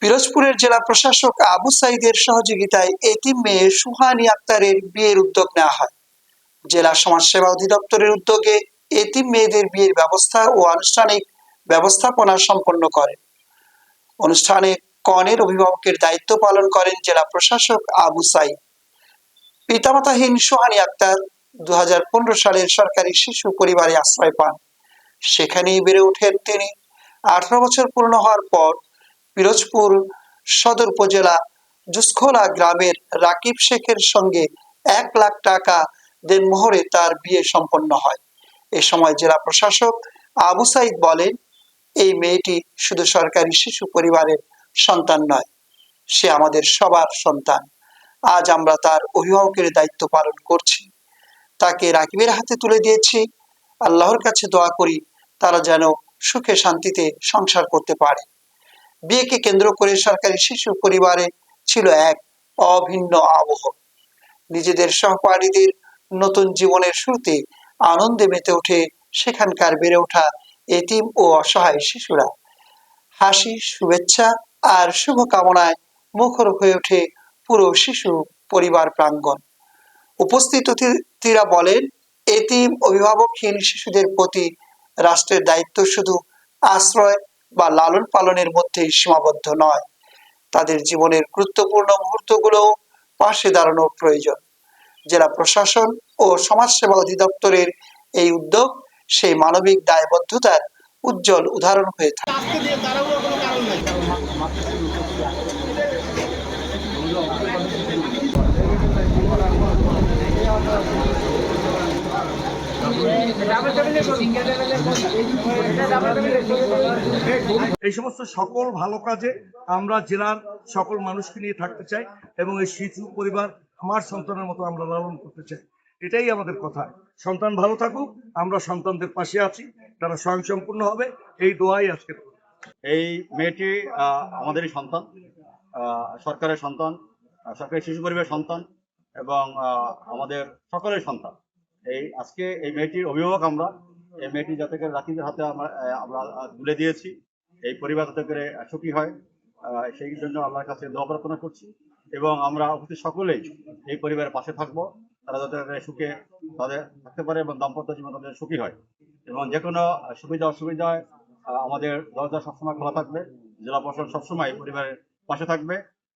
পিরোজপুরের জেলা প্রশাসক আবু সাইদের সহযোগিতায় এতিম মেয়ে সুহানী আক্তারের বিয়ের উদ্যোগ নেওয়া হয়। জেলা সমাজসেবা অধিদপ্তরের উদ্যোগে এতিম মেয়েদের বিয়ের ব্যবস্থা ও আনুষ্ঠানিক ব্যবস্থাপনা সম্পন্ন করেন। অনুষ্ঠানে কনের অভিভাবকের দায়িত্ব পালন করেন জেলা প্রশাসক আবু সাইদ। পিতামাতাহীন সুহানী আক্তার 2015 সালের সরকারি শিশু পরিবারে আশ্রয় পান। সেখানেই বেড়ে ওঠেন তিনি। 18 বছর পূর্ণ হওয়ার পর পিরোজপুর সদর উপজেলা জুসখোলা গ্রামের রাকিব শেখের সঙ্গে 1 লাখ টাকা দেনমোহরে তার বিয়ে সম্পন্ন হয়। এ সময় জেলা প্রশাসক আবু সাইদ বলেন, এই মেয়েটি শুধু সরকারি শিশু পরিবারের সন্তান নয়, সে আমাদের সবার সন্তান। আজ আমরা তার অভিভাবকের দায়িত্ব পালন করছি। তাকে রাকিবের হাতে তুলে দিয়েছি। আল্লাহর কাছে দোয়া করি তারা যেন সুখে শান্তিতে সংসার করতে পারে। বিয়েকে কেন্দ্র করে সরকারি শিশু পরিবারে ছিল এক অভিন্ন আবহ। নিজেদের সহপাঠীদের নতুন জীবনের শুরুতে আনন্দে মেতে ওঠে সেখানকার বেড়ে ওঠা এতিম ও অসহায় শিশুরা। হাসি, শুভেচ্ছা আর শুভকামনায় মুখর হয়ে ওঠে পুরো শিশু পরিবার প্রাঙ্গণ। উপস্থিত অতিথিরা বলেন, এতিম অভিভাবকহীন শিশুদের প্রতি রাষ্ট্রের দায়িত্ব শুধু আশ্রয় বা লালন পালনের মধ্যেই সীমাবদ্ধ নয়, তাদের জীবনের গুরুত্বপূর্ণ মুহূর্তগুলো পাশে দাঁড়ানো প্রয়োজন। জেলা প্রশাসন ও সমাজসেবা অধিদপ্তরের এই উদ্যোগ সেই মানবিক দায়বদ্ধতার উজ্জ্বল উদাহরণ হয়ে থাকে। এই সমস্ত সকল ভালো কাজে আমরা জেলার সকল মানুষকে নিয়ে থাকতে চাই এবং এই শিশু পরিবার আমার সন্তানের মতো আমরা লালন করতে চাই। এটাই আমাদের কথা। সন্তান ভালো থাকুক, আমরা সন্তানদের পাশে আছি, তারা স্বয়ংসম্পূর্ণ হবে, এই দোয়াই আজকে। এই মেয়েটি আমাদেরই সন্তান, সরকারের সন্তান, সরকারি শিশু পরিবারের সন্তান এবং আমাদের সকলের সন্তান। আজকে এই মেয়েটির অভিভাবক আমরা। এই মেয়েটি যাতে করে রাকিবের হাতে আমরা তুলে দিয়েছি, এই পরিবার যাতে করে সুখী হয়, সেই জন্য আল্লাহর কাছে দোয়া প্রার্থনা করছি এবং আমরা উপস্থিত সকলেই এই পরিবারের পাশে থাকবো। তারা যাতে সুখে তাদের থাকতে পারে এবং দাম্পত্য জীবন তাদের সুখী হয় এবং যে কোনো সুবিধা অসুবিধায় আমাদের দরজা সবসময় খোলা থাকবে। জেলা প্রশাসন সবসময় পরিবারের পাশে থাকবে।